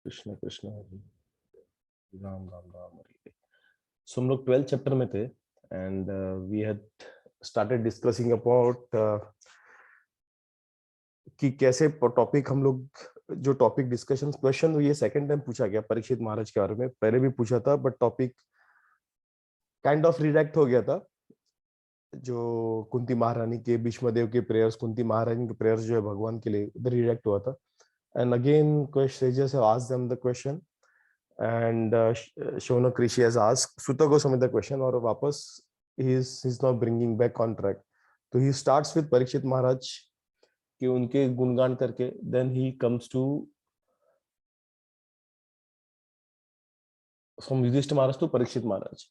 कृष्ण कृष्ण हरे राम राम राम हरे। सो हम लोग 12th chapter में थे and we had started discussing about कि कैसे टॉपिक हम लोग जो टॉपिक डिस्कशन क्वेश्चन ये सेकंड टाइम पूछा गया परीक्षित महाराज के बारे में। पहले भी पूछा था but topic kind of redirect हो गया था। जो कुंती महारानी के भीष्म देव के प्रेयर्स, कुंती महारानी के प्रेयर्स जो है भगवान के लिए उधर रिडायरेक्ट हुआ था। And again sages have asked them the question and Shaunak Rishi has asked Sutta Goswami the question और वापस he's now bringing back on track. तो he starts with परीक्षित महाराज कि उनके गुणगान करके then he comes to from Yudhishthir Maharaj to Parikshit Maharaj.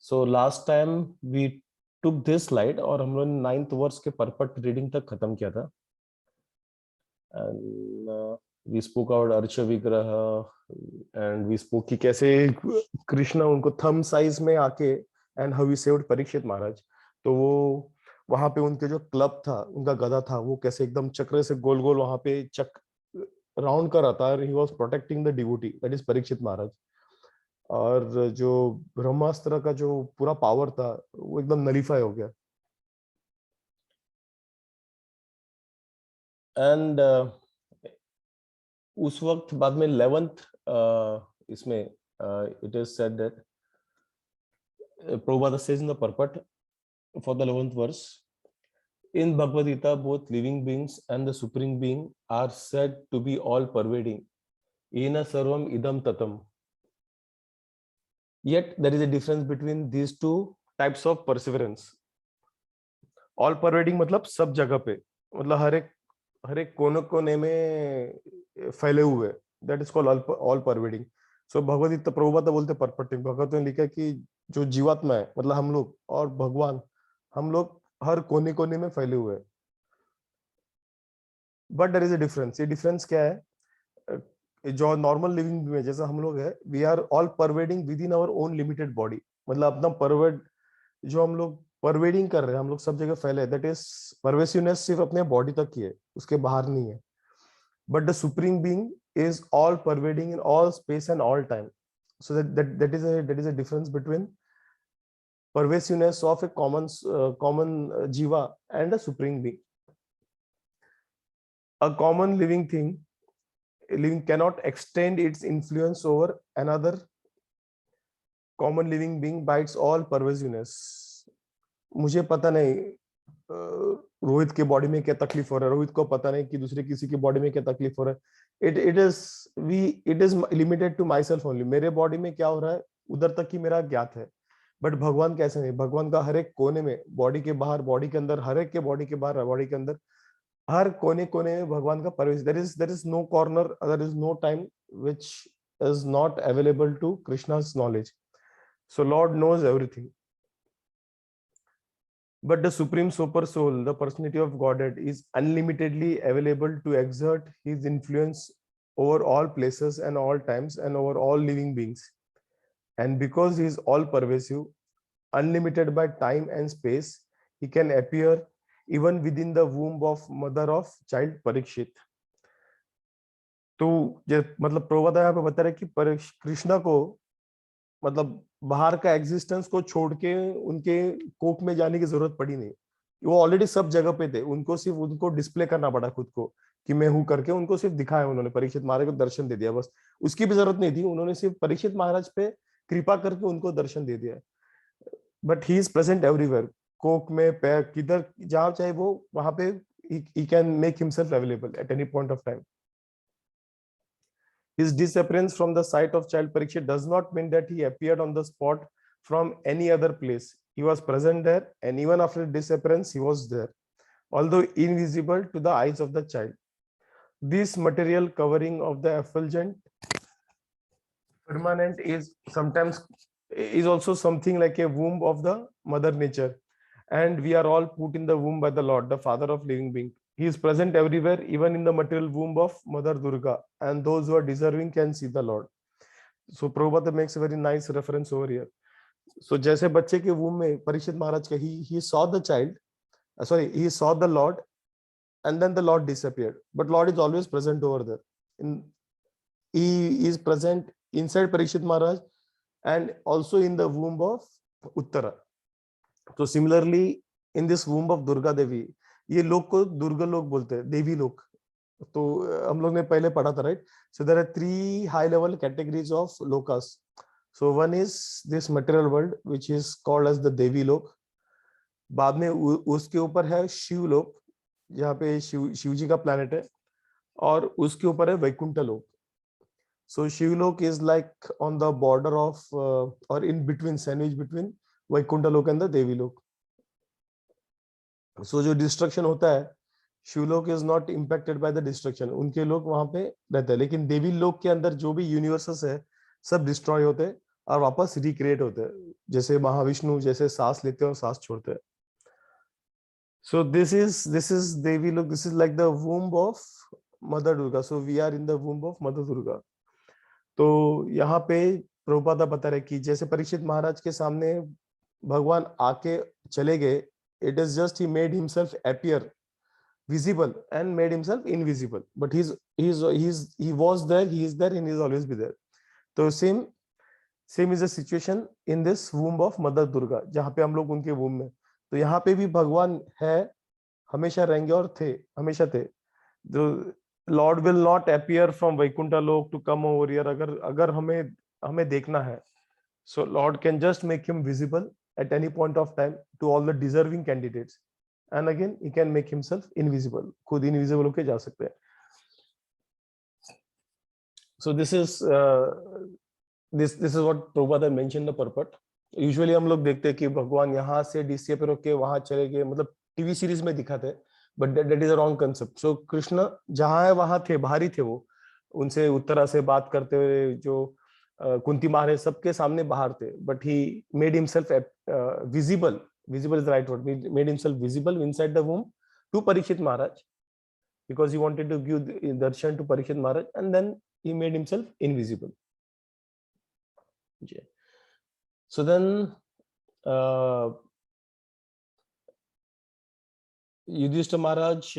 So last time we took this slide और हम लोग 9th वर्स के परफेक्ट रीडिंग तक खत्म किया था. And we spoke about urge विग्रह and we spoke कि कैसे कृष्णा उनको थम साइज में आके and how he saved Parikshit महाराज. तो वो वहां पे उनके जो क्लब था, उनका गदा था, वो कैसे एकदम चक्र से गोल गोल वहां पे राउंड कर रहा था. He was protecting the devotee, that is Parikshit Maharaj. और जो ब्रह्मास्त्र का जो पूरा पावर था वो एकदम नलीफाई हो गया. एंड उस वक्त बाद में 11th इसमें it is said that Prabhupada says in the purport for the 11th verse, in Bhagavad Gita both living beings and the supreme being are said to be all pervading. Ena sarvam idam tatam. Yet there is a difference between these two types of perseverance. All pervading मतलब सब जगह पे, मतलब हर एक कोने कोने में फैले हुए, that is called all pervading. So Bhagavad Gita Prabhupada बोलते परपटिंग, भगवत ने लिखा कि जो जीवात्मा है मतलब हम लोग और भगवान, हम लोग हर कोने कोने में फैले हुए. But there is a difference. ये डिफरेंस क्या है? जो नॉर्मल लिविंग में जैसा हम लोग है, we are all pervading within our own limited body. मतलब अपना परवेड जो हम लोग परवेडिंग कर रहे हैं, हम लोग सब जगह फैले, दैट इज परवेसिवनेस सिर्फ अपने बॉडी तक ही है, उसके बाहर नहीं है. But the supreme being is all pervading in all space and all time. So that is a difference between pervasiveness of a common jiva and a supreme being. A common living cannot extend its influence over another common living being by its all pervasiveness. मुझे पता नहीं रोहित के body में क्या तकलीफ हो रहा है, रोहित को पता नहीं कि दूसरे किसी की बॉडी में क्या तकलीफ हो रहा है. It is limited to myself only. मेरे बॉडी में क्या हो रहा है उधर तक ही मेरा ज्ञात है. बट भगवान कैसे नहीं, भगवान का हर एक कोने में, बॉडी के बाहर, बॉडी के अंदर, हर एक के बॉडी के बाहर, बॉडी के अंदर, हर कोने कोने में भगवान का प्रवेश. There is no corner, there is no time which is not available to Krishna's knowledge. So Lord knows everything. But the Supreme Super Soul, the personality of Godhead, is unlimitedly available to exert his influence over all places and all times and over all living beings. And because he is all pervasive, unlimited by time and space, he can appear even within the womb of mother of child Parikshit. तो मतलब प्रभुपाद यहाँ पे बता रहे कि कृष्णा को मतलब बाहर का एग्जिस्टेंस को छोड़ के उनके कोख में जाने की जरूरत पड़ी नहीं. वो ऑलरेडी सब जगह पे थे, उनको सिर्फ उनको डिस्प्ले करना पड़ा खुद को कि मैं हूं करके. उनको सिर्फ दिखाया उन्होंने, परीक्षित महाराज को दर्शन दे दिया बस. उसकी भी जरूरत नहीं थी, उन्होंने सिर्फ परीक्षित महाराज पे कृपा करके उनको दर्शन दे दिया. But he is present everywhere. Coke में, पैर, किधर जहां चाहे वो वहां पे he can make himself available at any point of time. His disappearance from the sight of child Parikshit does not mean that he appeared on the spot from any other place. He was present there, and even after disappearance, he was there, although invisible to the eyes of the child. This material covering of the effulgent permanent is also something like a womb of the mother nature, and we are all put in the womb by the Lord, the Father of living being. He is present everywhere, even in the material womb of Mother Durga, and those who are deserving can see the Lord. So Prabhupada makes a very nice reference over here. So जैसे बच्चे के womb में परीक्षित महाराज का he saw the child, he saw the Lord, and then the Lord disappeared. But Lord is always present over there. he is present inside Parikshit Maharaj and also in the womb of Uttara. So similarly in this womb of Durga Devi, ये लोक को दुर्गा लोक बोलते हैं, देवी लोक. तो हम लोग ने पहले पढ़ा था, right? So there are 3 high level categories of lokas. So one is this material world which is called as the Devi lok. बाद में उसके ऊपर है शिव लोक, जहाँ पे शिव जी का प्लैनेट है, और उसके ऊपर है वैकुंठ लोक. So Shivlok is like on the border of or in between, sandwich between Vaikuntha Lok and the Devi Lok. So जो destruction होता है, Shivlok is not impacted by the destruction. उनके लोग वहां पे रहते हैं, लेकिन देवी लोक के अंदर जो भी यूनिवर्सेस है सब डिस्ट्रॉय होते हैं और वापस रिक्रिएट होते हैं, जैसे महाविष्णु जैसे सांस लेते हैं और सांस छोड़ते हैं. So this is Devi Lok. This is like the womb of Mother Durga. So we are in the womb of Mother Durga. तो यहाँ पे प्रभुपादा बता रहे कि जैसे परीक्षित महाराज के सामने भगवान आके चले गए, it is just he made himself appear visible and made himself invisible, but he was there, he is there, and he is always be there. तो same is the situation in this womb of Mother Durga, जहाँ पे हम लोग उनके womb में. तो यहाँ पे भी भगवान है, हमेशा रहेंगे और थे, हमेशा थे. Lord will not appear from Vaikuntha Lok to come over here. अगर हमें देखना है, so Lord can just make him visible at any point of time to all the deserving candidates, and again he can make himself invisible. खुद invisible होके जा सकते हैं. So this is what Prabhupada mentioned the purport. Usually हम लोग देखते हैं कि भगवान यहाँ से डीसीए पे रोके वहां चले गए, मतलब टीवी सीरीज में दिखाते हैं, but that is a wrong concept. So Krishna जहाँ है वहां थे, बाहरी थे वो, उनसे उत्तरा से बात करते हुए, जो कुंती महाराज सबके सामने बाहर थे, but he made himself visible is the right word, he made himself visible inside the womb to Parikshit Maharaj because he wanted to give darshan to Parikshit Maharaj, and then he made himself invisible. Yeah. So then Yudhishthir महाराज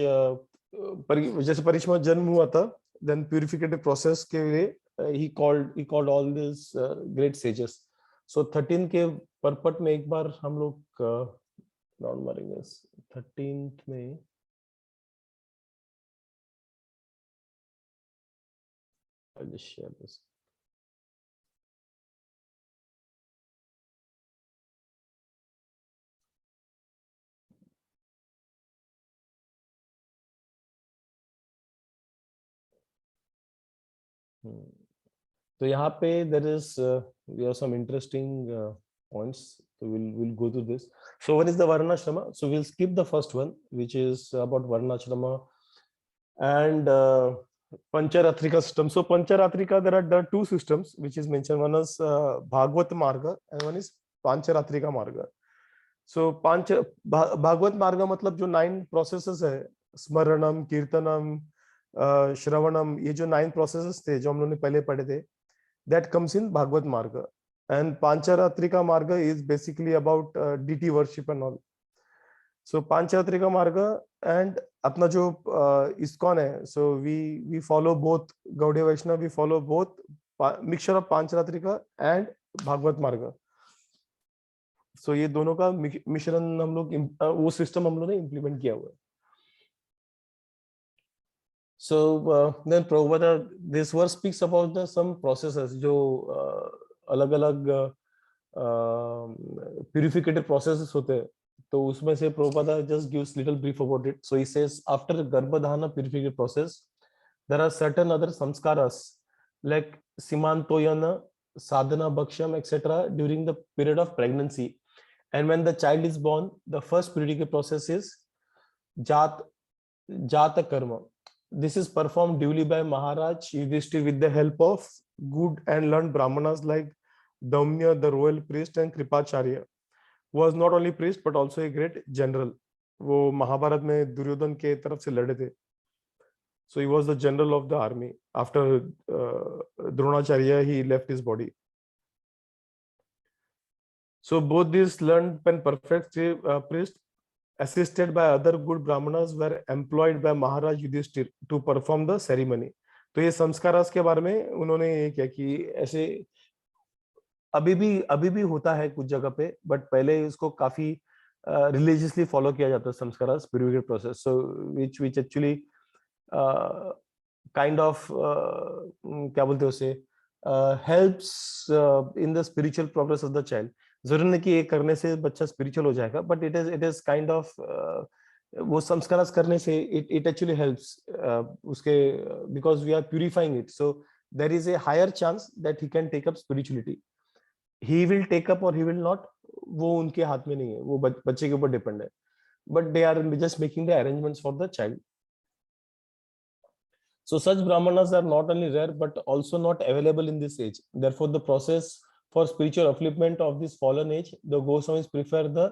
जैसे परीक्षित में जन्म हुआ था, then purificative process के लिए he called all these great sages. So 13 के purport में एक बार हम लोग राउंड मारेंगे. 13th में I'll just share this. तो यहाँ पे there is we have some interesting points, so we'll go through this. So one is the Varnashrama. So we'll skip the first one, which is about Varnashrama and Pancharatrika system. So Pancharatrika, there are 2 systems which is mentioned. One is Bhagavad Marga and one is Pancharatrika Marga. So Bhagavad Marga मतलब जो 9 processes है, स्मरणम, कीर्तनम, श्रवणम, ये जो 9 processes थे जो हम लोगों ने पहले पढ़े थे, that comes in Bhagavad Marga. And Pancharatrika Marga is basically about deity worship and all. So Pancharatrika Marga and अपना जो ISKCON है, so we follow both Gaudiya Vaishnava, we follow both mixture of Pancharatrika and Bhagavad Marga. So ये दोनों का मिश्रण हम लोग वो सिस्टम हम लोग ने इम्प्लीमेंट किया हुआ है. So then Prabhupada, this verse speaks about the some processes जो अलग-अलग purificated processes होते हैं. तो उसमें से Prabhupada just gives little brief about it. So he says after Garbhadhana purification process, there are certain other samskaras like Simantoyana, Sadhana, Bhaksham, etc. during the period of pregnancy. And when the child is born, the first purification process is Jata Karma. This is performed duly by Maharaj Yudhishthir with the help of good and learned Brahmanas like Daumya, the royal priest, and Kripacharya, who was not only priest but also a great general. वो महाभारत में दुर्योधन के तरफ से लड़े थे. So he was the general of the army. After Dronacharya, he left his body. So both these learned and perfect priests, assisted by other good Brahmanas, were employed by Maharaj Yudhishthir to perform the ceremony. तो ये संस्कारास के बारे में उन्होंने ये किया कि ऐसे अभी भी होता है कुछ जगह पे, बट पहले इसको काफी रिलीजियसली फॉलो किया जाता है samskaras purification process, so which actually kind of क्या बोलते हैं उसे, helps in the spiritual progress of the child. जरूरी नहीं कि ये करने से बच्चा स्पिरिचुअल हो जाएगा, but it is kind of वो संस्कारास करने से इट एक्चुअली हेल्प्स उसके, because we are purifying it, so there is a higher chance that he can take up spirituality. He will take up और ही विल नॉट, वो उनके हाथ में नहीं है, वो बच्चे के ऊपर डिपेंड है, but they are just making the arrangements for the child. So such brahmanas are not only rare but also not available in this age. Therefore, the process for spiritual upliftment of this fallen age, the Goswamis prefer the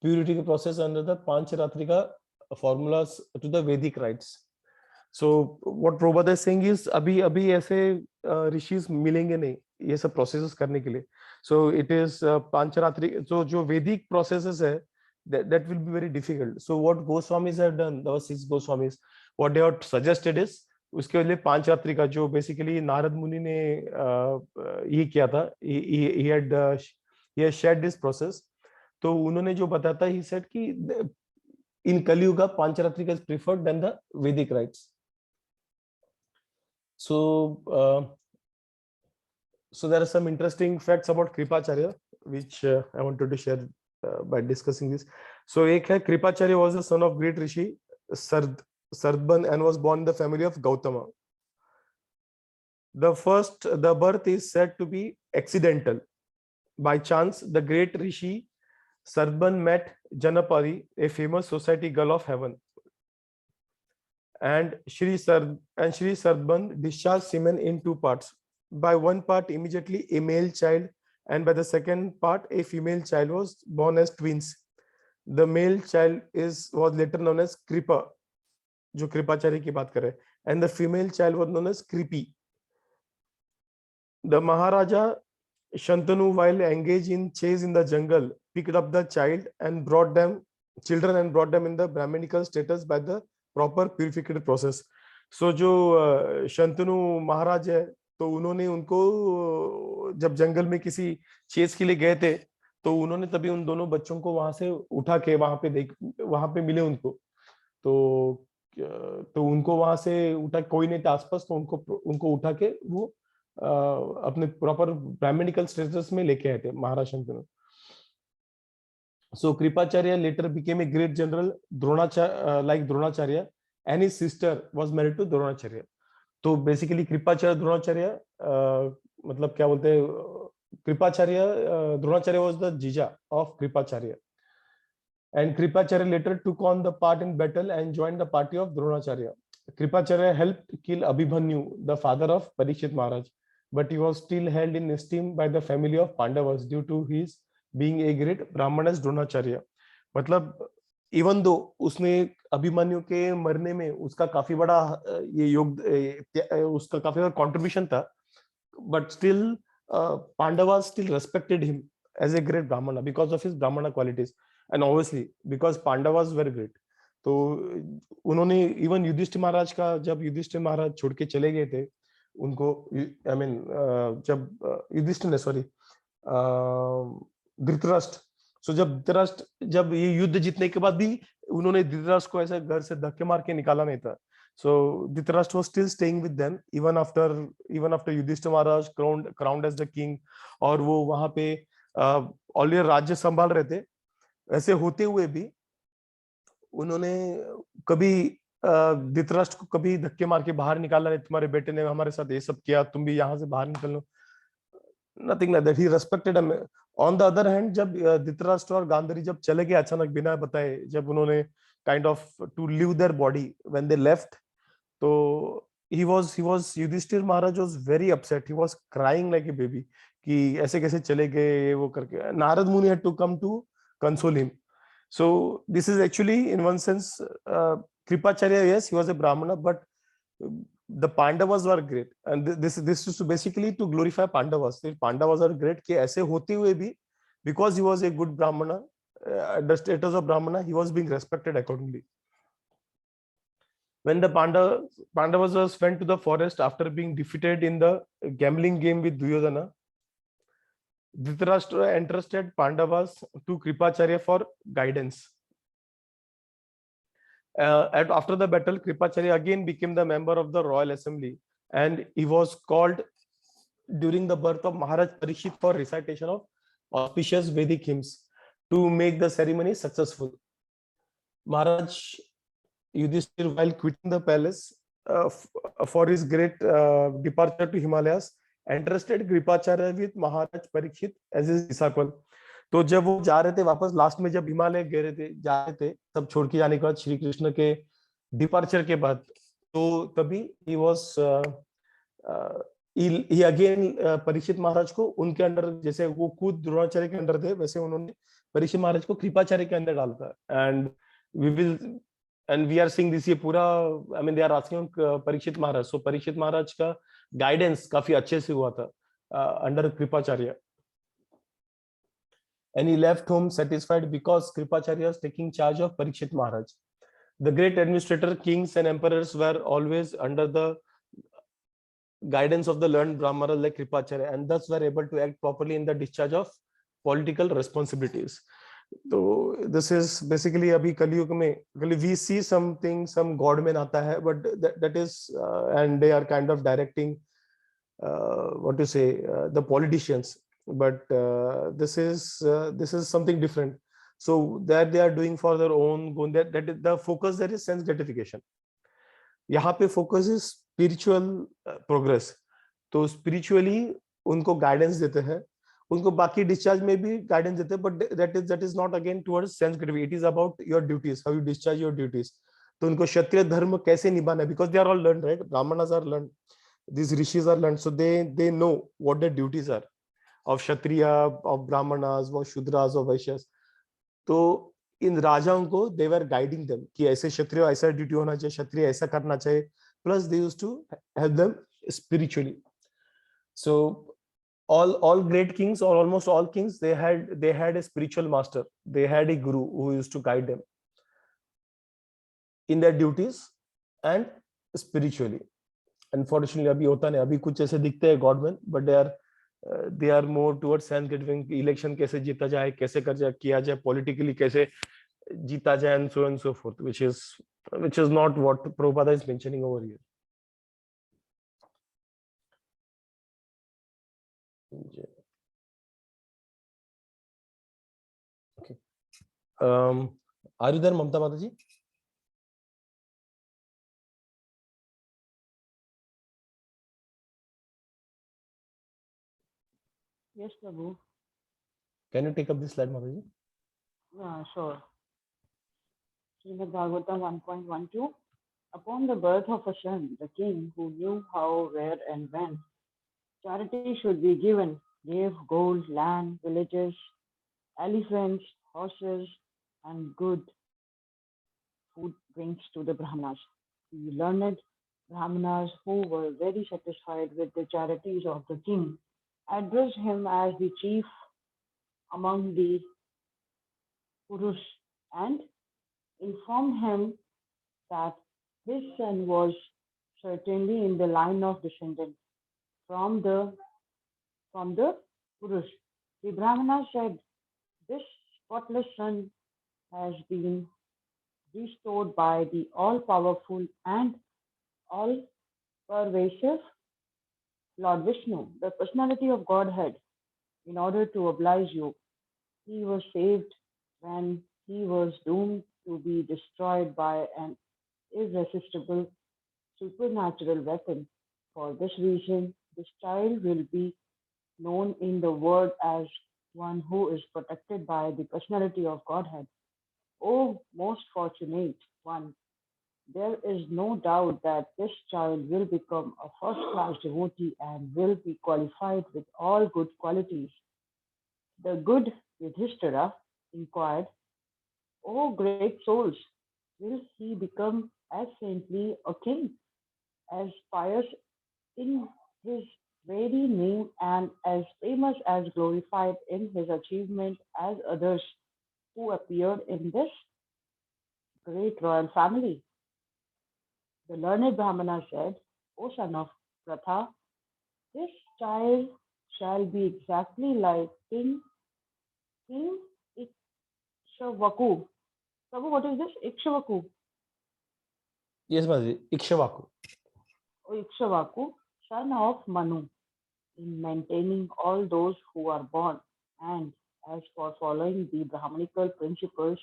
purity process under the Pancharatrika formulas to the Vedic rites. So what Prabhupada is saying is अभी ऐसे ऋषिस मिलेंगे नहीं ये सब processes करने के लिए। So it is Pancharatri, so जो Vedic processes है, that will be very difficult. So what Goswamis have done, the 6 Goswamis, what they have suggested is उसके लिए पांचरात्रि का जो बेसिकली नारद मुनि ने ये किया था, he had shared this process। तो उन्होंने जो बताया था, he said कि in Kali Yuga Pancharatrika is preferred than the Vedic rites। So there are some interesting facts about Kripacharya which I wanted to share by discussing this। So एक है, Kripacharya was the son of great rishi Sardban and was born in the family of Gautama। The birth is said to be accidental. By chance, the great rishi Sardban met Janapari, a famous society girl of heaven, and Shri Sardban discharged semen in 2 parts. By one part, immediately a male child, and by the second part, a female child was born as twins। The male child was later known as Kripa, जो कृपाचार्य की बात करें, and the female child was known as Kripi। The Maharaja Shantanu, while engaged in chase in the jungle, picked up the children and brought them in the Brahminical status by the proper purificated process। So जो शंतनु महाराज है, तो उन्होंने उनको जब जंगल में किसी chess के लिए गए थे, तो उन्होंने तभी उन दोनों बच्चों को वहां से उठा के वहां पे मिले उनको। तो उनको वहां से उठा, कोई नहीं था आसपास, तो उनको उठा के वो अपने प्रॉपर ब्राह्मणिकल स्टेटस में लेके आए थे महाराज Shantanu. So Kripacharya later became a great general, like Dronacharya, and his sister was married to Dronacharya। तो बेसिकली कृपाचार्य द्रोणाचार्य मतलब क्या बोलते हैं, Kripacharya Dronacharya was the jija of Kripacharya, and Kripacharya later took on the part in battle and joined the party of Dronacharya। Kripacharya helped kill Abhimanyu, the father of Parikshit Maharaj, but he was still held in esteem by the family of Pandavas due to his being a great Brahman as Dronacharya। मतलब even though उसने अभिमन्यु के मरने में उसका काफी बड़ा उसका काफी बड़ा कंट्रीब्यूशन था, but still Pandavas still respected him as a great Brahmana because of his Brahmana qualities, and obviously because Pandavas were great। तो उन्होंने इवन युधिष्ठिर महाराज का, जब युधिष्ठिर महाराज छोड़ के चले गए थे उनको, आई मीन जब युधिष्ठिर ने, सॉरी, धृतराष्ट्र, जब ये युद्ध जीतने के बाद भी उन्होंने धृतराष्ट्र को ऐसे घर से धक्के मार के निकाला नहीं था। So Dhritarashtra was still staying with them even after Yudhishthira Maharaj crowned as the king, और वो वहां पे ऑलरेडी राज्य संभाल रहे थे। ऐसे होते हुए भी उन्होंने कभी धृतराष्ट्र को कभी धक्के मार के बाहर निकाला नहीं, तुम्हारे बेटे ने हमारे साथ ये सब किया, तुम भी यहाँ से बाहर निकल लो, nothing like that। He respected him। On the other hand, जब धृतराष्ट्र और गांधारी जब चले गए अचानक बिना बताए, जब उन्होंने kind of to leave their body when they left, तो युधिष्ठिर महाराज was very upset, he was crying like a baby कि ऐसे कैसे चले गए वो करके। नारद मुनि had to come to console him। So this is actually in one sense Kripacharya, yes, he was a Brahmana, but the Pandavas were great, and this is basically to glorify Pandavas। Pandavas are great कि ऐसे होते हुए भी, because he was a good Brahmana, the status of Brahmana, he was being respected accordingly। When the Pandavas was went to the forest after being defeated in the gambling game with Duryodhana, Dhritarashtra entrusted Pandavas to Kripacharya for guidance. And after the battle, Kripacharya again became the member of the royal assembly, and he was called during the birth of Maharaj Parikshit for recitation of auspicious Vedic hymns to make the ceremony successful. Maharaj Yudhishthir, while quitting the palace for his great departure to Himalayas, entrusted Kripacharya with Maharaj Parikshit as his disciple. तो जब वो जा रहे थे वापस, last में जब हिमालय गए थे, जा रहे थे, सब छोड़ के जाने के बाद, श्री कृष्ण के डिपार्चर के बाद, तो तभी ही was he again Parikshit Maharaj को उनके अंडर, जैसे वो खुद द्रोणाचार्य के अंडर थे, वैसे उन्होंने परीक्षित महाराज को कृपाचार्य के अंदर डाला था. And we are seeing this, ये पूरा, I mean they are asking Parikshit Maharaj. So Parikshit Maharaj का गाइडेंस काफी अच्छे से हुआ था under Kripacharya. And he left home satisfied because Kripacharya was taking charge of Parikshit Maharaj. The great administrator, kings and emperors were always under the guidance of the learned Brahmana like Kripacharya, and thus were able to act properly in the discharge of political responsibilities. So this is basically abhi Kaliyug mein we see something, some godman aata hai, but that is and they are kind of directing what to say the politicians, but this is something different. So that they are doing for their own goal, that is the focus, there is sense gratification. यहाँ पे focus is spiritual progress. तो spiritually उनको guidance देते हैं, उनको बाकी discharge में भी guidance देते हैं, but that is not again towards sense gratification. It is about your duties, how you discharge your duties. तो उनको क्षत्रिय धर्म कैसे निभाना है, because they are all learned, right? Brahmanas are learned, these rishis are learned, so they know what their duties are of kshatriya, of brahmanas, of shudras, of vaishyas. तो इन राजाओं को they were guiding them कि ऐसे क्षत्रिय ऐसा duty होना चाहिए, क्षत्रिय ऐसा करना चाहिए, plus they used to help them spiritually. So all great kings, or almost all kings, they had a spiritual master, they had a guru who used to guide them in their duties and spiritually. Unfortunately अभी होता नहीं, अभी कुछ ऐसे दिखते हैं godman, but they are more towards sense getting, election कैसे जीता जाए, कैसे किया जाए, politically कैसे जीता जाए, and so forth, which is not what Prabhupada is mentioning over here. Okay. Are you there, Mamta Mataji? Yes, Prabhu. Can you take up this slide, Mataji? Yeah, sure. Srimad Bhagavatam 1.12. Upon the birth of a son, the king, who knew how, where, and when charity should be given, gave gold, land, villages, elephants, horses, and good food drinks to the Brahmanas. The learned Brahmanas, who were very satisfied with the charities of the king, addressed him as the chief among the Purus and informed him that his son was certainly in the line of descendant from the Purus. The Brahmana said, "This spotless son has been restored by the all-powerful and all-pervasive Lord Vishnu, the personality of Godhead. In order to oblige you, he was saved when he was doomed to be destroyed by an irresistible supernatural weapon. For this reason, this child will be known in the world as one who is protected by the personality of Godhead. O most fortunate one, there is no doubt that this child will become a first class devotee and will be qualified with all good qualities." The good Yudhishthira inquired, "O great souls, will he become as saintly a king, as pious in his very name, and as famous as glorified in his achievement as others who appeared in this great royal family?" The learned Brahmana said, O son of Pratha, this child shall be exactly like King Ikshvaku. Prabhu, what is this? Ikshvaku. Yes, Mataji. Ikshvaku. Or Ikshvaku, son of Manu, in maintaining all those who are born, and as for following the Brahmanical principles,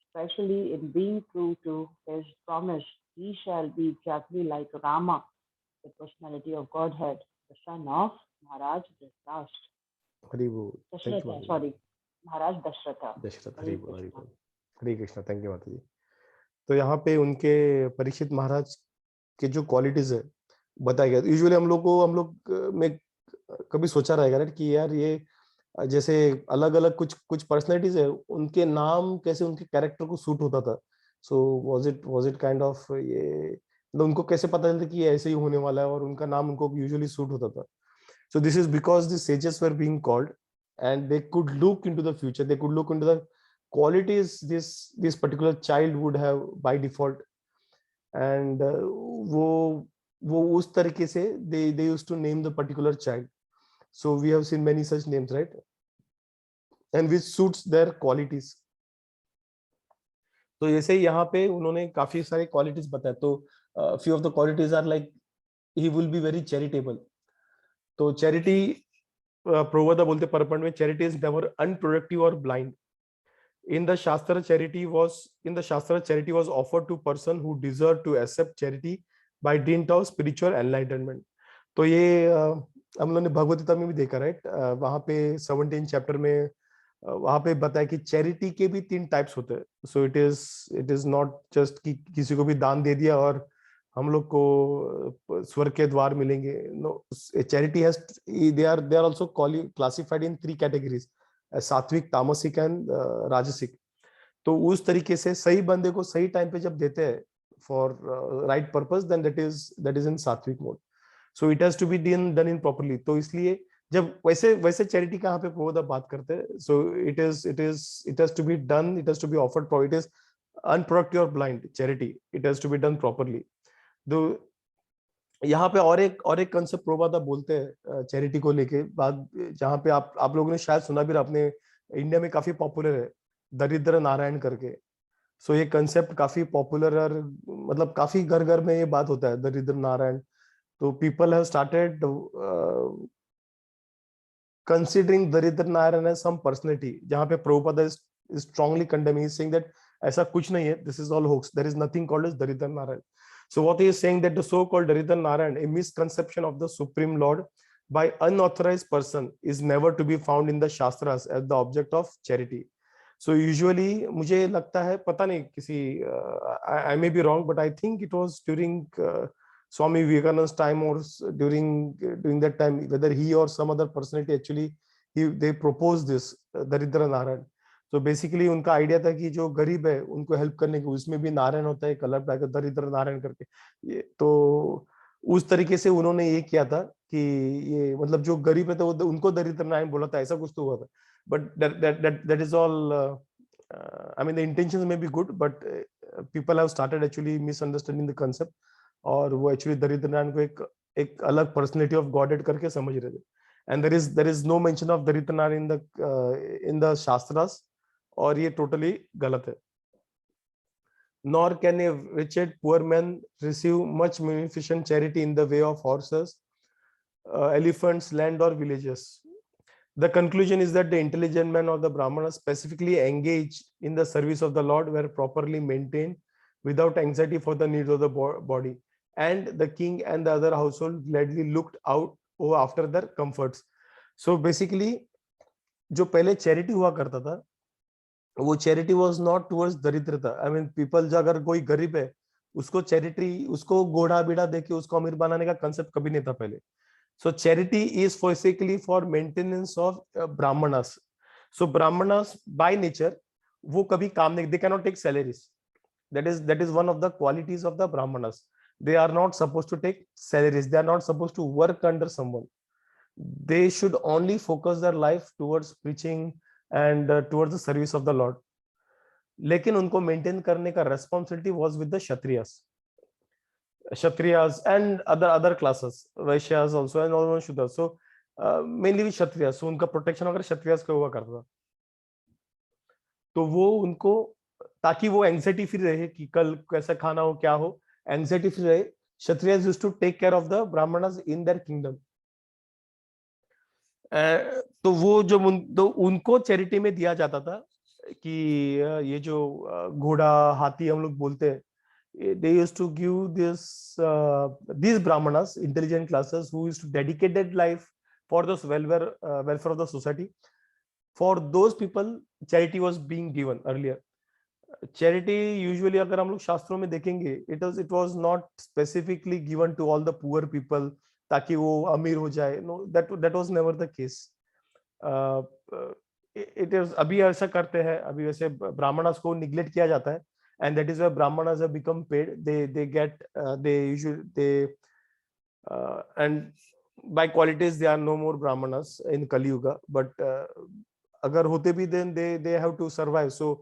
especially in being true to his promise, he shall be exactly like Rama, the personality of Godhead, the son of Maharaj Dhritarashtra. Hari Bol. Thank you, Dasharatha, Mataji. sorry, Maharaj Dasharatha. Dasharath, Hari Hare बोल, Hari Krishna. बोल। हरे Krishna. Thank you माताजी। तो यहाँ पे उनके परीक्षित महाराज के जो qualities है बताया गया। यूजुअली हम लोग में कभी सोचा रहेगा ना कि यार ये जैसे अलग अलग कुछ पर्सनैलिटीज है, उनके नाम कैसे उनके कैरेक्टर को सूट होता था। So was it kind of ये, मतलब उनको कैसे पता चलता कि ये ऐसे ही होने वाला है और उनका नाम उनको यूजुअली सूट होता था। So this is because the sages were being called and they could look into the future, they could look into the qualities this particular child would have by default, and वो उस तरीके से they used to name the particular child. So we have seen many such names, right? And which suits their qualities. तो जैसे यहाँ पे उन्होंने काफी सारे क्वालिटीज बताए। तो few of the qualities are like he will be very charitable. तो चैरिटी, प्रभुपादा बोलते परपंड में, चैरिटी इज नेवर अनप्रोडक्टिव और blind. In the Shastra, charity was offered to person who deserved to accept charity by dint of spiritual enlightenment. तो ये हम लोगों ने भगवत गीता में भी देखा, राइट? वहां पे 17 चैप्टर में वहां पे बताया कि चैरिटी के भी 3 टाइप्स होते हैं. So it is not just कि किसी को भी दान दे दिया और हम लोग को स्वर्ग के द्वार मिलेंगे. No, charity has, they are also classified in 3 categories, सात्विक, तामसिक एंड राजसिक. तो उस तरीके से सही बंदे को सही टाइम पे जब देते हैं for right purpose, then that is in sattvic mode. So it has to be done in properly. तो इसलिए जब वैसे चैरिटी का यहाँ पे बहुत बात करते हैं, so it has to be done, it has to be offered, it is unproductive और blind charity, it has to be done properly. Though यहाँ पे और एक कंसेप्ट प्रभुपादा बोलते हैं चैरिटी को लेके बात, जहाँ पे आप लोगों ने शायद सुना भी, आपने इंडिया में काफी पॉपुलर है, दरिद्र नारायण करके. सो ये कंसेप्ट काफी पॉपुलर और मतलब काफी घर घर में ये बात होता है, दरिद्र नारायण. तो people have started considering Daridra Narayan as some personality, जहाँ पे Prabhupada is strongly condemning, saying that ऐसा कुछ नहीं है, this is all hoax, there is nothing called as Daridra Narayan. So what he is saying that the so-called Daridra Narayan, a misconception of the Supreme Lord by unauthorized person, is never to be found in the Shastras as the object of charity. So usually मुझे लगता है, पता नहीं किसी, I may be wrong, but I think it was during Swami Vivekananda's time or during that time, whether he or some other personality actually they proposed this Daridra Narayan. तो basically उनका idea था कि जो गरीब है उनको help करने की, उसमें भी नारायण होता है, कलर बैक दरिद्र नारायण करके. ये तो उस तरीके से उन्होंने ये किया था कि ये मतलब जो गरीब है तो उनको दरिद्र नारायण बोला था, ऐसा कुछ तो हुआ था. But that is all, I mean the intentions may be good, but people have started actually misunderstanding the concept, और वो एक्चुअली दरिद्र नारायण को एक अलग पर्सनैलिटी ऑफ गॉडेड करके समझ रहे थे. And there is no mention of दरिद्र नारायण इन द शास्त्रास, और ये टोटली गलत है. Nor can a wretched poor man receive much munificent charity in the way of horses, elephants, land, or villages. The conclusion is that the intelligent men or the Brahmanas specifically engaged in the service of the Lord were properly maintained without anxiety for the needs of the body, and the king and the other household gladly looked out after their comforts. So basically, जो पहले charity हुआ करता था, वो charity was not towards दरिद्रता. I mean people, जो अगर कोई गरीब है उसको चैरिटी, उसको गोड़ा बीड़ा देके उसको अमीर बनाने का कंसेप्ट कभी नहीं था पहले. So charity is basically for maintenance of brahmanas. So brahmanas by nature, वो कभी काम नहीं, they cannot take salaries. That is one of the qualities of the brahmanas. They are not supposed to take salaries. They are not supposed to work under someone. They should only focus their life towards preaching and towards the service of the Lord. लेकिन उनको maintain करने का responsibility was with the kshatriyas. Kshatriyas and other classes, Vaishyas also and all Shudras. So mainly with Kshatriyas. So उनका protection अगर Kshatriyas का हुआ करता था, तो वो उनको, ताकि वो एंग्जाइटी फ्री रहे कि कल कैसा खाना हो क्या हो, एंग्जाइटी फ्री रहे, Kshatriyas used to take care of the Brahmanas in their kingdom. तो वो जो तो उनको चैरिटी में दिया जाता था कि ये जो घोड़ा हाथी हम लोग बोलते हैं, they used to give these brahmanas, intelligent classes, who used to dedicate their life for the welfare of the society. For those people charity was being given earlier. Charity usually अगर हम लोग शास्त्रों में देखेंगे, it was not specifically given to all the poor people ताकि वो अमीर हो जाए. No, that was never the case. It is अभी ऐसा करते हैं, अभी वैसे ब्राह्मणस को निग्लेक्ट किया जाता है, and that is why brahmanas have become paid. They get and by qualities they are no more brahmanas in Kali Yuga, but अगर होते भी then they have to survive. So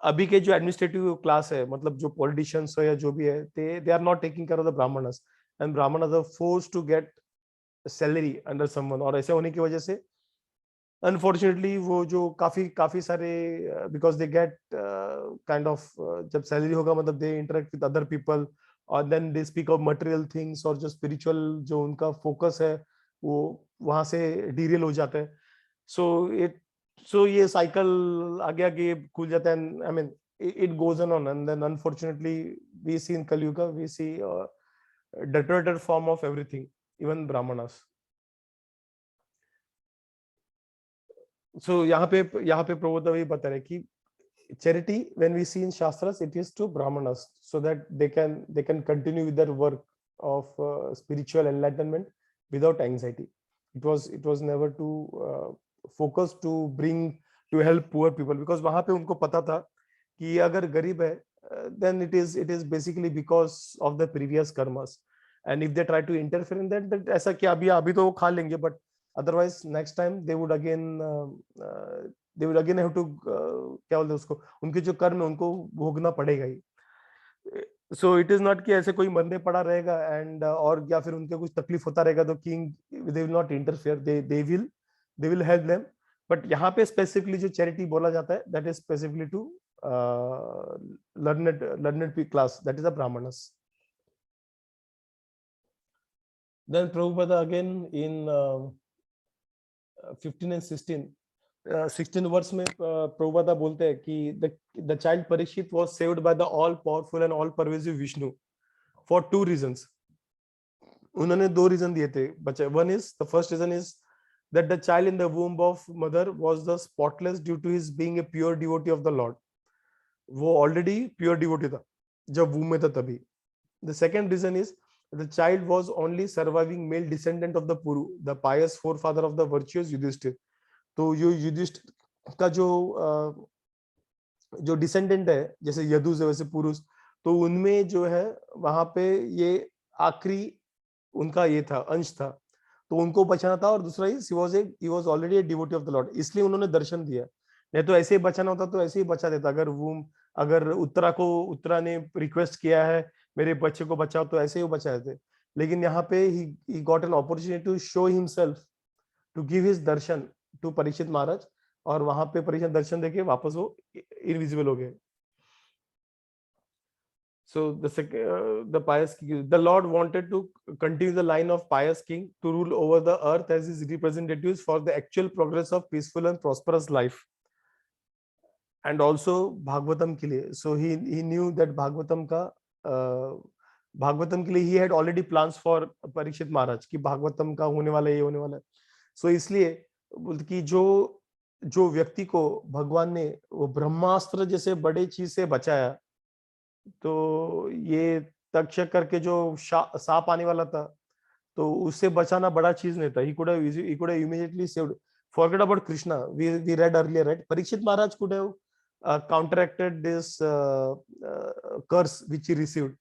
अभी के जो एडमिनिस्ट्रेटिव क्लास है, मतलब जो पॉलिटिशियंस है या जो भी है, they are not taking care of the brahmanas, and brahmanas are forced to get salary under someone. और ऐसे होने की वजह से अनफॉर्चुनेटली वो जो काफी सारे, because they get kind of, जब सैलरी होगा मतलब they interact with other people, और then they speak of material things, और जो स्पिरिचुअल जो उनका फोकस है वो वहां से डीरेल हो जाता है. सो ये साइकिल आगे आगे खुल जाता है. I mean it goes on, and then unfortunately we see in Kali Yuga, we see deteriorated form of everything, even brahmanas. So यहाँ पे प्रभुपाद वही बता रहे कि charity, when we see in shastras, it is to brahmanas so that they can continue with their work of spiritual enlightenment without anxiety. It was never to focus to help poor people, because वहां पे उनको पता था कि अगर गरीब है, then it is basically because of the previous karmas, and if they try to interfere in that ऐसा कि अभी तो वो खा लेंगे, but otherwise next time they would again have to क्या बोलते हैं उसको, उनके जो कर्म है उनको भोगना पड़ेगा ही. सो इट इज नॉट कि ऐसे कोई मरने पड़ा रहेगा एंड और या फिर उनके कुछ तकलीफ होता रहेगा तो king they will not interfere, they will help them. But यहाँ पे स्पेसिफिकली जो चैरिटी बोला जाता है, that is specifically to learned class, that is the brahmanas. Then Prabhupada again in 15 and 16 वर्ष में प्रभुपादा बोलते हैं कि the child Parikshit was saved by the all powerful and all pervasive Vishnu for 2 reasons. उन्होंने 2 reason दिए थे बच्चे. The first reason is that the child in the womb of mother was the spotless due to his being a pure devotee of the Lord. वो already pure devotee था जब womb में था तभी. The second reason is the child was only surviving male descendant of the Puru, the pious forefather of the virtuous Yudhishthir. तो यो युधिष्ठिर का जो descendant है, जैसे यदुस है वैसे पुरुष, तो उनमें जो है वहां पे ये आखिरी उनका ये था, अंश था, तो उनको बचाना था. और दूसरा he was already a devotee of the Lord, इसलिए उन्होंने दर्शन दिया. नहीं तो ऐसे ही बचाना होता तो ऐसे ही बचा देता. अगर उत्तरा ने रिक्वेस्ट किया है मेरे बच्चे को बचाओ, तो ऐसे ही बचा देते. लेकिन यहाँ पे he got an opportunity to show himself, to give his darshan to Parikshit Maharaj, और वहां पे परीक्षित दर्शन देके वापस वो इनविजिबल हो गए. So the Lord wanted to continue the line of pious king to rule over the earth as his representatives for the actual progress of peaceful and prosperous life, and also Bhagavatam के लिए. So he knew that Bhagavatam के लिए he had already plans for Parikshit महाराज कि भागवतम का होने वाला है, ये होने वाला है. So इसलिए कि जो व्यक्ति को भगवान ने वो ब्रह्मास्त्र जैसे बड़े चीज से बचाया, तो ये तक्षक करके जो सांप आने वाला था, तो उससे बचाना बड़ा चीज नहीं था. he could have immediately saved. Forget about Krishna, we read earlier, right? Parikshit Maharaj could have counteracted this curse which he received.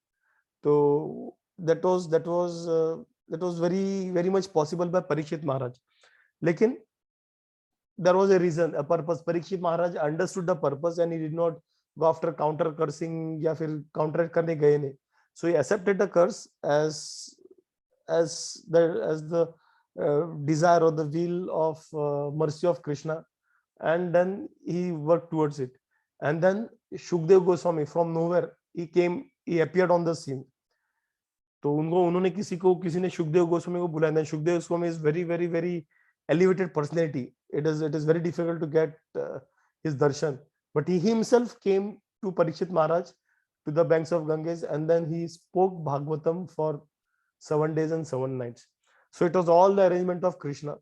So that was very very much possible by Parikshit Maharaj. लेकिन there was a reason, a purpose. Parikshit Maharaj understood the purpose and he did not go after counter cursing या फिर counter करने गए नहीं. So he accepted the curse as the desire or the will of mercy of Krishna, and then he worked towards it. And then Shukdev Goswami from nowhere he appeared on the scene. तो उन्होंने किसी ने शुकदेव गोस्वामी को बुलाया. Shukdev Goswami is very elevated personality. It is very difficult to get his darshan, but he himself came to Parikshit Maharaj to the banks of Ganges, and then he spoke Bhagavatam for 7 days and 7 nights. So it was all the arrangement of Krishna.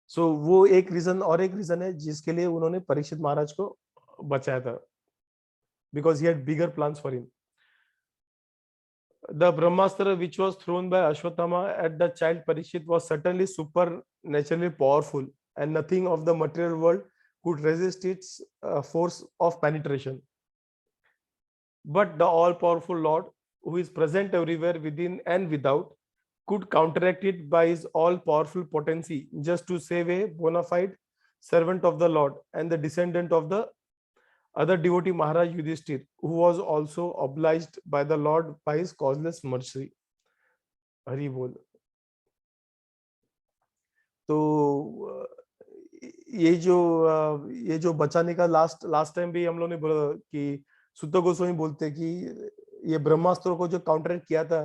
So वो एक reason और एक reason है जिसके लिए उन्होंने परीक्षित महाराज को बचाया था, because he had bigger plans for him. The Brahmastra which was thrown by Ashwatthama at the child Parikshit was certainly supernaturally powerful, and nothing of the material world could resist its force of penetration. But the all-powerful Lord, who is present everywhere within and without, could counteract it by his all-powerful potency, just to save a bona fide servant of the Lord and the descendant of the other devotee Maharaj Yudhishthir, who was also obliged by the Lord by his causeless mercy. Hari Bol. तो ये जो बचाने का last time भी हम लोग ने बोला कि सुत्त गोस्वामी बोलते कि ये ब्रह्मास्त्र को जो काउंटर किया था,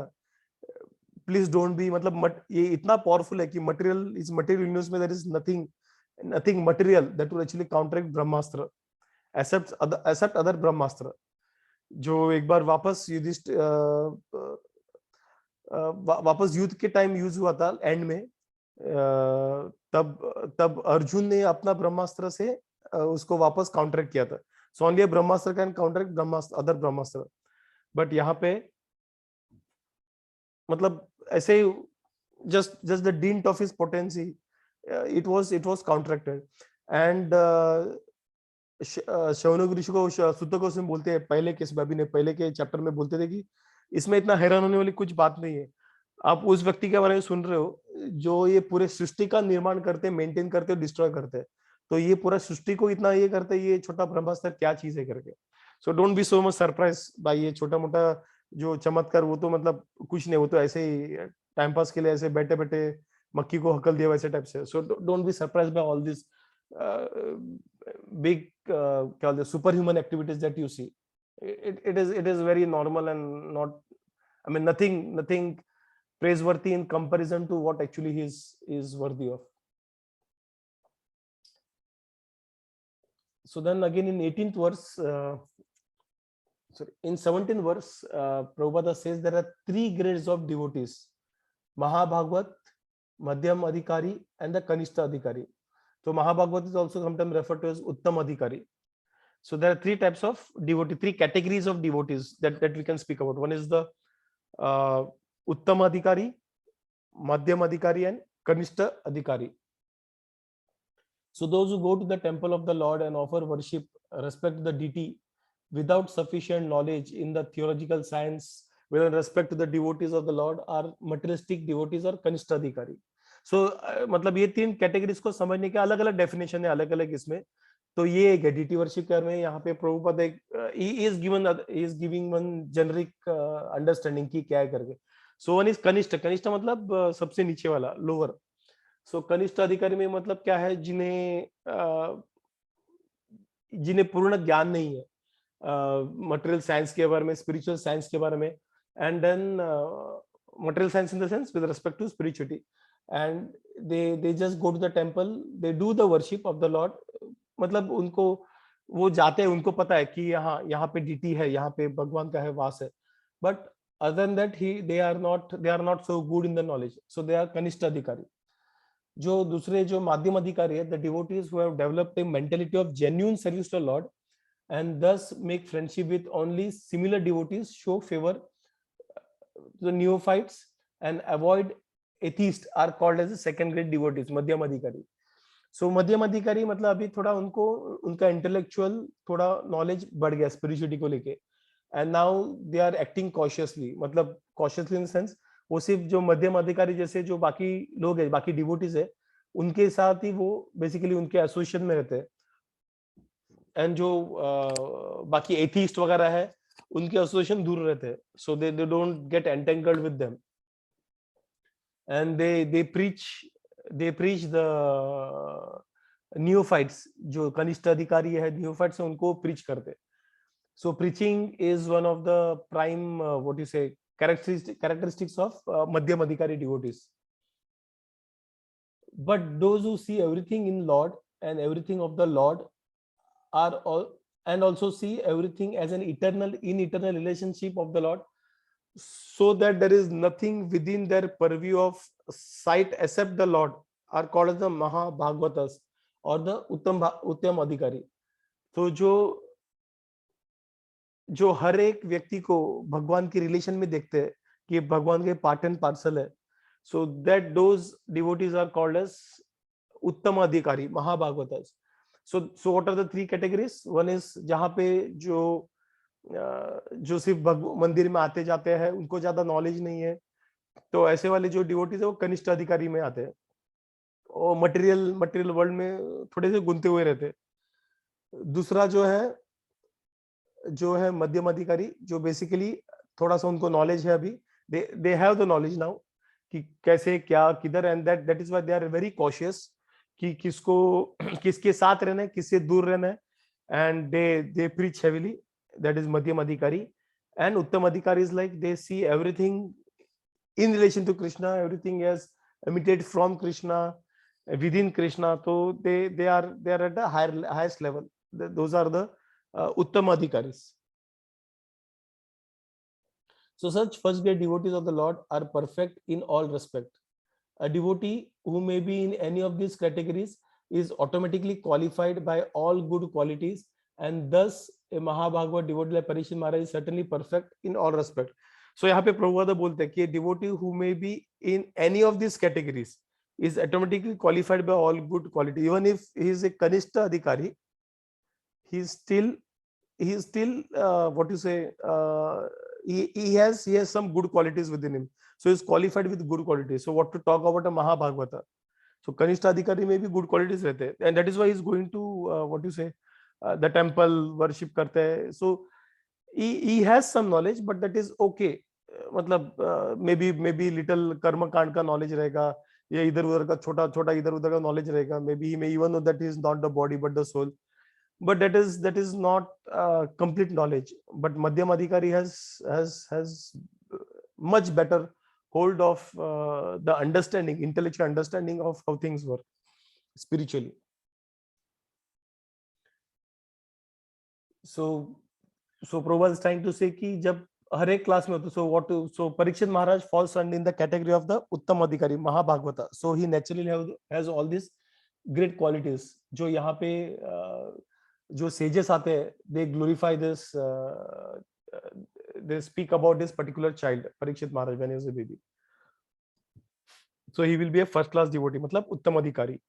प्लीज डोंट बी, मतलब ये इतना पावरफुल है कि मटेरियल यूनिवर्स में there is nothing material that will actually counteract Brahmastra except other Brahmastra, जो एक बार वापस युद्ध के टाइम यूज हुआ था एंड में. तब अर्जुन ने अपना ब्रह्मास्त्र से उसको वापस काउंटरैक्ट किया था. So only Brahmastra can counteract Brahmastra, other Brahmastra. But यहाँ पे मतलब ऐसे just the dint of his potency, it was counteracted. And Shaunak ऋषि को सुत्त गोस्वामी बोलते हैं पहले केस में, अभी ने पहले के चैप्टर में बोलते थे कि इसमें इतना हैरान होने वाली कुछ बात नहीं है. आप उस व्यक्ति के बारे में सुन रहे हो जो ये पूरे सृष्टि का निर्माण करते, मेंटेन करते, डिस्ट्रॉय करते हैं. तो ये पूरा सृष्टि को इतना ये करते, ये छोटा ब्रह्मास्त्र क्या चीज है करके. So don't be so much surprise by ये छोटा मोटा जो चमत्कार. वो तो मतलब कुछ नहीं, वो तो ऐसे ही टाइम पास के लिए ऐसे बैठे बैठे मक्खी को हकल दिया वैसे टाइप से. So don't be surprise by all this big क्या बोलते हैं super activities that you see. It is very normal and not, I mean, nothing praiseworthy in comparison to what actually he is worthy of. So then again in 18th verse, in 17th verse, Prabhupada says there are 3 grades of devotees: Mahabhagavat, Madhyam Adhikari, and the Kanishta Adhikari. So Mahabhagavat is also sometimes referred to as Uttam Adhikari. So there are 3 types of devotee, 3 categories of devotees that we can speak about. One is the Uttam Adhikari, Madhyam Adhikari, and Kanishta Adhikari. So those who go to the temple of the Lord and offer worship, respect to the deity without sufficient knowledge in the theological science with respect to the devotees of the Lord are materialistic devotees or Kanishta Adhikari. So मतलब ये 3 categories को समझने के अलग अलग definition है, अलग अलग इसमें. तो ये एक डेटी वर्शिप कर में यहाँ पे प्रभुपद एक he is giving one generic understanding की क्या है करके. So one is कनिष्ठ. कनिष्ठ मतलब सबसे नीचे वाला, लोअर. सो कनिष्ठ अधिकारी में मतलब क्या है, जिन्हें पूर्ण ज्ञान नहीं है मटेरियल साइंस के बारे में, स्पिरिचुअल साइंस के बारे में, and then material science in the sense with respect to spirituality, and they just go to the temple, they do the worship of the Lord. मतलब उनको वो जाते हैं, उनको पता है कि यहाँ पे डीटी है, यहाँ पे भगवान का है वास है. But other than that they are not so good in the knowledge, so they are कनिष्ठ अधिकारी. जो दूसरे जो माध्यम अधिकारी है, the devotees who have developed a mentality of genuine service to the Lord and thus make friendship with only similar devotees, show favor the neophytes and avoid atheists, are called as the second grade devotees, मध्यम अधिकारी. So मध्यम अधिकारी मतलब अभी थोड़ा उनका intellectual थोड़ा knowledge बढ़ गया स्पिरिचुअलिटी को लेके, and now they are acting cautiously. मतलब कॉशियसली इन द सेंस वो सिर्फ जो मध्यम अधिकारी जैसे जो बाकी लोग है, बाकी डिवोटीज है, उनके साथ ही वो बेसिकली उनके एसोसिएशन में रहते हैं. एंड जो बाकी एथीस्ट वगैरह है उनके एसोसिएशन दूर रहते हैं, so they don't get entangled with them, and they preach the neophytes, जो कनिष्ठ अधिकारी है neophytes है, उनको preach करते हैं. So preaching is one of the prime what you say characteristics of madhyam adhikari devotees. But those who see everything in Lord and everything of the Lord are all, and also see everything as an eternal relationship of the Lord, so that there is nothing within their purview of sight except the Lord, are called as the Mahabhagavatas or the Uttam Adhikari. तो जो हर एक व्यक्ति को भगवान के relation में देखते हैं कि भगवान के पार्ट एंड पार्सल है, so that those devotees are called as उत्तम अधिकारी, महाभागवतस. So what are the three categories? One is जहाँ पे जो सिर्फ मंदिर में आते जाते हैं, उनको ज्यादा नॉलेज नहीं है, तो ऐसे वाले जो डिवोटीज है वो कनिष्ठ अधिकारी में आते हैं, और मटेरियल वर्ल्ड में थोड़े से गुंते हुए रहते हैं. दूसरा जो है मध्यम अधिकारी, जो बेसिकली थोड़ा सा उनको नॉलेज है, अभी they have the knowledge now कि कैसे क्या किधर, and that is why they are very cautious कि किसके साथ रहना है, किससे दूर रहना है, and they preach heavily. That is मध्यम अधिकारी. एंड उत्तम अधिकारी is like they see everything in relation to Krishna, everything is emitted from Krishna, within Krishna. So they are at the highest level. Those are the Uttam Adhikaris. So such first grade devotees of the Lord are perfect in all respect. A devotee who may be in any of these categories is automatically qualified by all good qualities, and thus a Mahabhagavad devotee like Parikshit Maharaj is certainly perfect in all respect. So यहाँ पे प्रभुपाद बोलते हैं कि devotee who may be in any of these categories is automatically qualified by all good quality. Even if he is a Kanishta Adhikari, he is still what you say, he has some good qualities within him. So he is qualified with good qualities. So what to talk about a Mahabhagavata? So Kanishta Adhikari में भी good qualities रहते हैं, and that is why he is going to what you say, the temple, worship करते हैं. So he has some knowledge, but that is okay. मतलब maybe little कर्म कांड का knowledge रहेगा, या इधर उधर का छोटा इधर उधर का knowledge रहेगा. Maybe he may even know that he is not the body but the soul, but that is not complete knowledge. But Madhyam Adhikari has much better hold of the understanding, intellectual understanding of how things work spiritually. So Prabhupada is trying to say कि जब हर एक class में होता, so Parikshit Maharaj falls under in the category of the Uttam Adhikari, Mahabhagavata. So he naturally has all these great qualities. जो यहाँ पे जो sages आते हैं, they glorify this, they speak about this particular child, Parikshit Maharaj, when he was a baby. So he will be a first class devotee, मतलब उत्तम अधिकारी.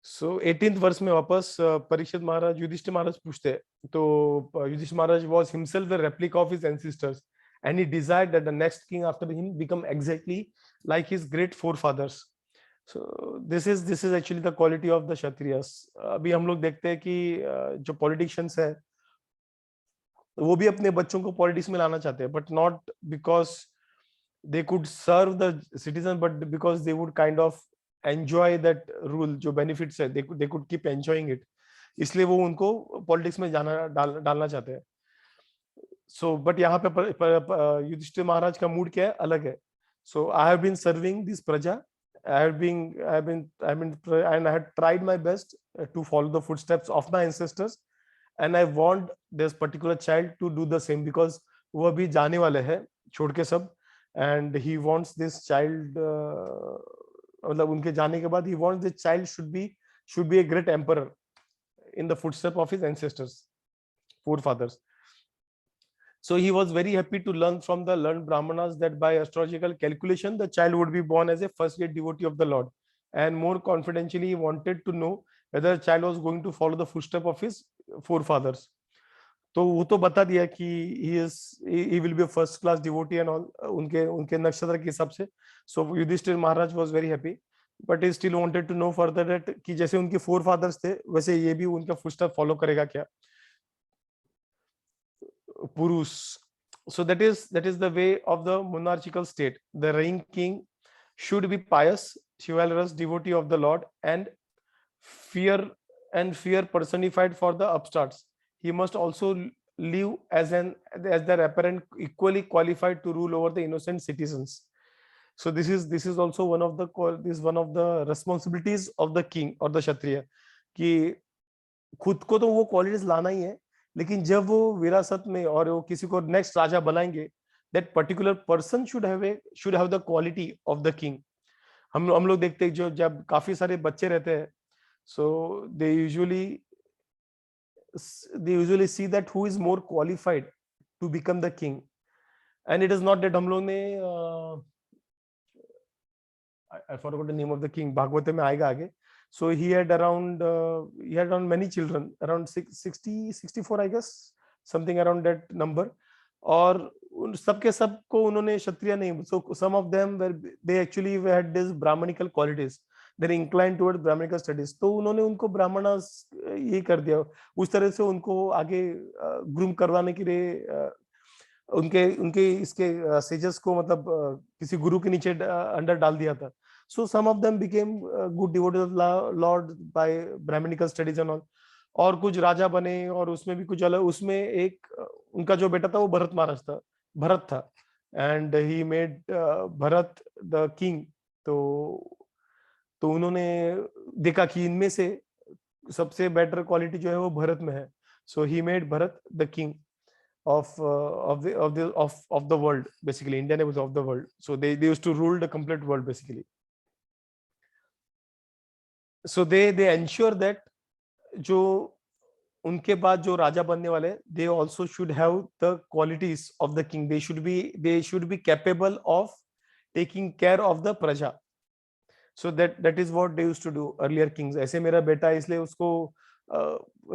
So 18th verse में वापस परीक्षित महाराज युधिष्ठिर महाराज पूछते हैं, तो युधिष्ठिर महाराज was himself the replica of his ancestors, and he desired that the next king after him become exactly like his great forefathers. So this is actually the quality of the Kshatriyas. अभी हम लोग देखते हैं कि जो politicians है वो भी अपने बच्चों को पॉलिटिक्स में लाना चाहते हैं, but not because they could serve the citizen, but because they would kind of enjoy that rule, जो benefits है, they could keep enjoying it, इसलिए वो उनको पॉलिटिक्स में डालना चाहते हैं. So but यहाँ पे युधिष्ठिर महाराज का मूड क्या है, अलग है. So I have been serving this praja, I have been and I had tried my best to follow the footsteps of my ancestors, and I want this particular child to do the same, because वो अभी जाने वाले हैं छोड़ के सब, and he wants this child, मतलब उनके जाने के बाद he wants this child should be a great emperor in the footsteps of his ancestors, forefathers. So he was very happy to learn from the learned Brahmanas that by astrological calculation the child would be born as a first grade devotee of the Lord, and more confidentially he wanted to know whether the child was going to follow the footsteps of his forefathers. तो वो तो बता दिया कि he will be a first class devotee and all, उनके नक्षत्र के हिसाब से. So Yudhishthir Maharaj was very happy, but he still wanted to know further that कि जैसे उनके forefathers थे वैसे ये भी उनका footstep follow करेगा क्या. Purus. So that is the way of the monarchical state. The reigning king should be pious, chivalrous, devotee of the Lord, and fear personified for the upstarts. He must also live as their apparent equally qualified to rule over the innocent citizens. So this is also one of the responsibilities of the king or the kshatriya, कि खुद को तो वो qualities लाना ही है, लेकिन जब वो विरासत में और वो किसी को नेक्स्ट राजा बनाएंगे, that particular person should have the quality of the king. हम लोग देखते हैं जो जब काफी सारे बच्चे रहते हैं, so they usually see that who is more qualified to become the king. And it is not that हम लोग ने I forgot the name of the king, Bhagavat में आएगा आगे. So he had around many children, around 64 I guess, something around that number. और सबके सबको उन्होंने क्षत्रिय नहीं, so some of them they actually had this brahmanical qualities, they're inclined towards brahmanical studies. तो उन्होंने उनको ब्राह्मण ये कर दिया, उस तरह से उनको आगे ग्रूम करवाने के लिए उनके इसके सेजेस को मतलब किसी गुरु के नीचे अंडर डाल दिया था. So some of them became good devotees of Lord by Brahminical studies and all. और कुछ राजा बने, और उसमें भी कुछ अलग, उसमें एक उनका जो बेटा था वो भरत था, and he made Bharat the king. तो उन्होंने देखा कि इनमें से सबसे बेटर क्वालिटी जो है वो भरत में है. So he made Bharat the king of the world. Basically India was of the world, so they used to rule the complete world basically. So they ensure that जो उनके बाद जो राजा बनने वाले, they also should have the qualities of the king. They should be capable of taking care of the praja. So that is what they used to do earlier kings. ऐसे मेरा बेटा इसलिए उसको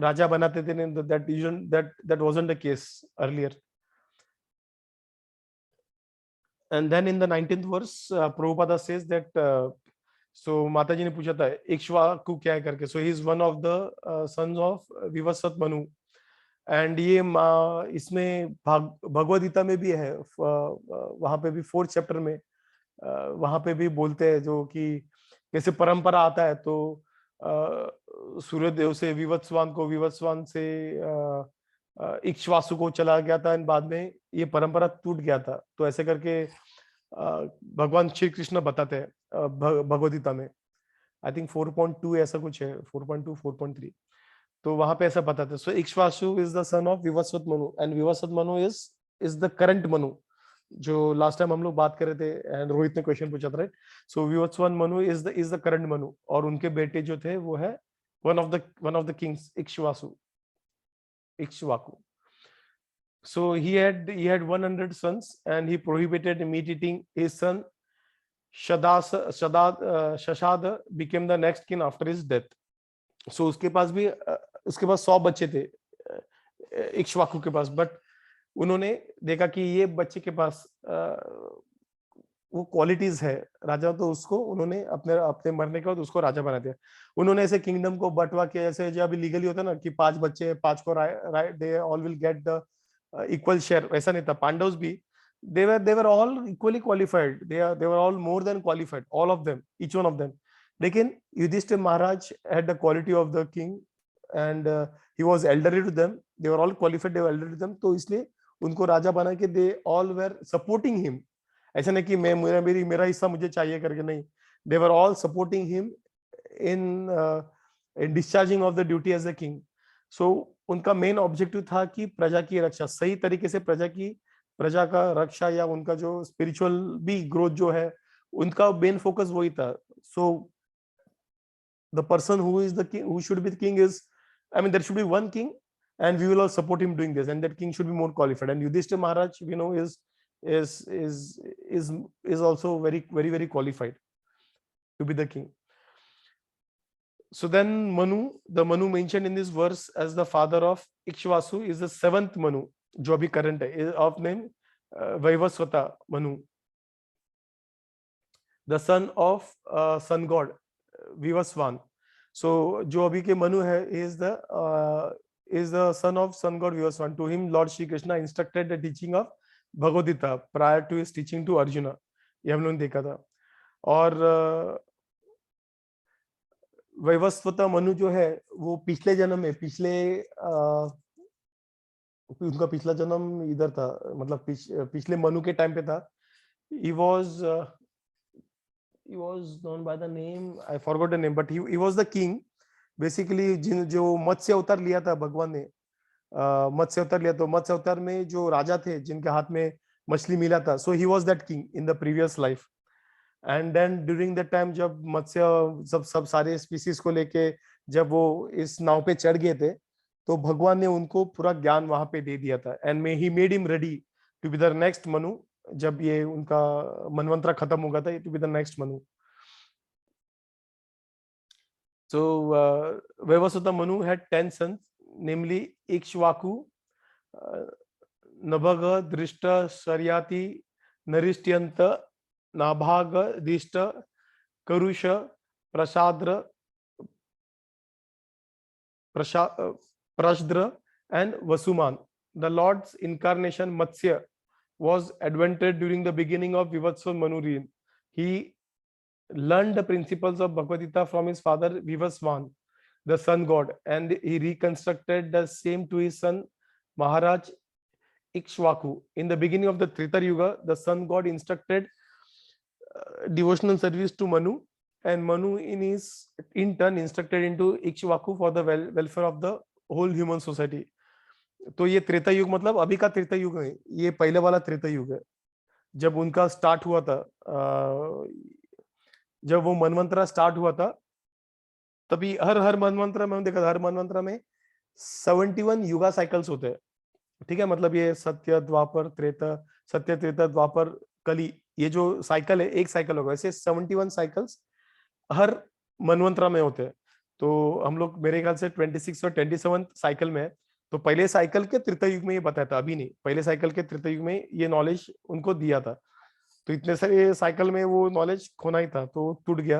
राजा बनाते थे, that wasn't the case earlier. And then in the 19th verse, Prabhupada says that so माता जी ने पूछा था इक्ष्वाकु क्या है करके. So he is one of the sons of Vivasvat Manu. And ये इसमें भगवद गीता में भी है, वहां पे भी 4th chapter में वहां पे भी बोलते हैं जो कि कैसे परंपरा आता है. तो सूर्यदेव से विवत्सवान से इक्ष्वासु को चला गया था, और बाद में ये परंपरा टूट गया था. तो ऐसे करके भगवान श्री कृष्ण बताते हैं भगवद गीता में. आई थिंक 4.2 ऐसा कुछ है, 4.2 4.3. तो वहां पे ऐसा बताते हैं. So Ikshvaku is the son of Vivasvat Manu, and Vivasvat Manu is the current Manu, जो लास्ट टाइम हम लोग बात कर रहे थे, एंड रोहित ने क्वेश्चन पूछा था, right. So Vivasvat Manu is the current Manu, और उनके बेटे जो थे वो है one of the Kings Ikshvaku. So he had 100 sons, and he prohibited meat eating. His son Shashad became the next king after his death. So उसके पास 100 बच्चे थे इक्ष्वाकु के पास, बट उन्होंने देखा कि ये बच्चे के पास वो क्वालिटीज है राजा, तो उसको उन्होंने अपने मरने के बाद उसको राजा बना दिया. उन्होंने ऐसे किंगडम को बंटवा के, ऐसे जो अभी लीगली होता है ना कि 5 बच्चे 5 को they all will get the equal share, वैसा नहीं था. पांडव्स भी they were all equally qualified. They were all more than qualified, all of them, each one of them. लेकिन युधिष्ठिर महाराज had the quality of the king, and he was elderly to them. They were all qualified, they were elderly to them. तो इसलिए उनको राजा बना के they all were supporting him. ऐसा नहीं कि मेरा हिस्सा मुझे चाहिए करके, नहीं. They were all supporting him in discharging of the duty as a king. So उनका मेन ऑब्जेक्टिव था कि प्रजा की रक्षा, सही तरीके से प्रजा का रक्षा, या उनका जो स्पिरिचुअल भी ग्रोथ जो है, उनका मेन फोकस वही था. So the person who is the king, who should be the king is, I mean there should be one king, and we will all support him doing this, and that king should be more qualified. And Yudhishthira Maharaj, we know, is also very qualified to be the king. So then the Manu mentioned in this verse as the father of Ikshvasu is the 7th Manu, जो अभी current है, of name वैवस्वता Manu, the son of sun god Vivaswan. So जो अभी के मनु है, he is the is the son of sun god Vivaswan. To him, Lord Shri Krishna instructed the teaching of Bhagavad Gita prior to his teaching to Arjuna. ये हम लोगों ने देखा था. और वैवस्वत मनु जो है वो पिछले जन्म में उनका पिछला जन्म इधर था, मतलब पिछले मनु के टाइम पे था. he was known by the name, I forgot the name, but he was the king basically. जो मत्स्य अवतार लिया था भगवान ने, मत्स्य अवतार लिया, तो मत्स्य अवतार में जो राजा थे जिनके हाथ में मछली मिला था, so he was that king in the previous life. And then during that time जब मत्स्य सब सारे स्पीसीज को लेके जब वो इस नाव पे चढ़ गए थे, तो भगवान ने उनको पूरा ज्ञान वहां पे दे दिया था. And he made him ready to be the next Manu. जब ये उनका मनवंतरा खत्म होगा था, to be the next Manu. So Vaivasvata Manu had 10 sons, namely Ikshvaku, Nabhaga, Drishta, Saryati, Narishyanta, Nabhaga, Dishta, Karusha, Prasadra, Prashdra, and Vasuman. The Lord's incarnation Matsya was advented during the beginning of Vivatsva Manu reign. He learned the principles of Bhagavad Gita from his father Vivasvan, the sun god, and he reconstructed the same to his son Maharaj Ikshvaku. In the beginning of the Treta Yuga, the sun god instructed devotional service to Manu, and Manu in turn instructed into Ikshvaku for the welfare of the whole human society. तो ये त्रेता युग मतलब अभी का त्रेता युग नहीं, ये पहले वाला त्रेता युग है. जब उनका स्टार्ट हुआ था, जब वो मनवंतरा स्टार्ट हुआ था, तभी हर मनवंतरा में देखा, हर मनवंतरा में 71 युगा साइकिल्स होते हैं. ठीक है, मतलब ये सत्य द्वापर त्रेता, सत्य त्रेता द्वापर कली, ये जो साइकिल है एक साइकिल होगा, ऐसे 71 साइकिल्स हर मनवंतरा में होते हैं. तो हम लोग मेरे ख्याल से 26 और 27 साइकिल में है. तो पहले साइकिल के त्रेता युग में ये बताया था, अभी नहीं. पहले साइकिल के त्रेता युग में ये नॉलेज उनको दिया था. तो इतने सारे साइकिल में वो नॉलेज खोना ही था, तो टूट गया.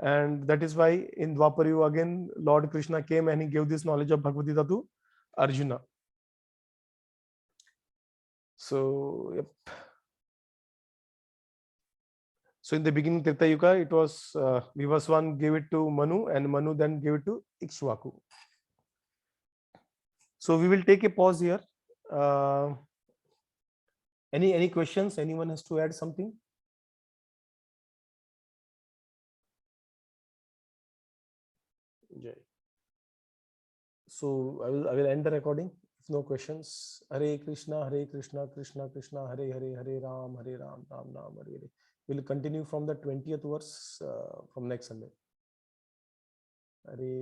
And that is why in Dwapar Yuga again Lord Krishna came and he give this knowledge of Bhagavad Gita to Arjuna. So yep. So in the beginning Treta Yuga, it was Vivaswan gave it to Manu, and Manu then gave it to Ikshvaku. So we will take a pause here. Any questions? Anyone has to add something? Jai. So I will end the recording. If no questions, Hare Krishna, Krishna Krishna, Hare Hare, Hare Ram, Ram Ram, Hare Hare. We'll continue from the 20th verse from next Sunday. Hare